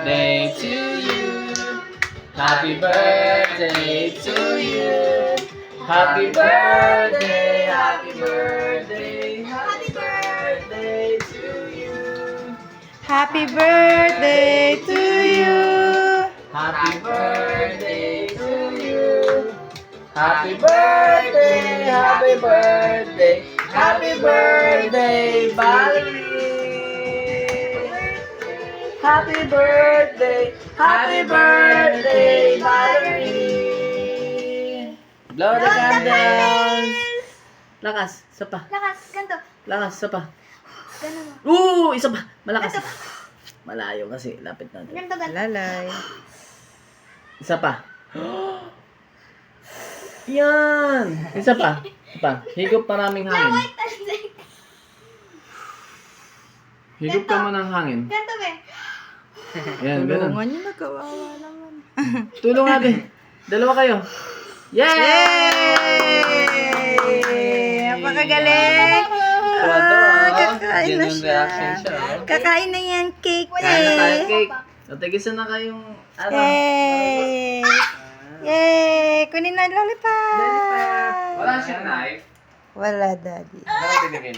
birthday to you. Happy birthday to you. Happy birthday, happy birthday, happy birthday to you. Happy birthday to you. Happy birthday to you. Happy birthday, happy birthday, happy birthday, Valerie. Happy birthday, Valerie. Blow the candles. Lakas, isa pa. Lakas, ganito. Lakas, isa pa. Ganun. Isa pa. Malakas. Ganito. Malayo kasi, lapit natin. Ganito, ganito. Lalay. Isa pa. Yan! Isa pa. Isa pa. Higop maraming hangin. Higop ka mo ng hangin. Ganito, be. Yan, ganun. Tulungan nyo na, kawawa naman. Tulong natin. Dalawa kayo. Yay! Napakagaling! Kakain na siya. Kakain na yan, cake Kain na tayo eh. cake. Natigisan na kayong ano. Yay! Yay! Kunin na lollipop! Wala siyang knife. Wala, daddy. Ano binigay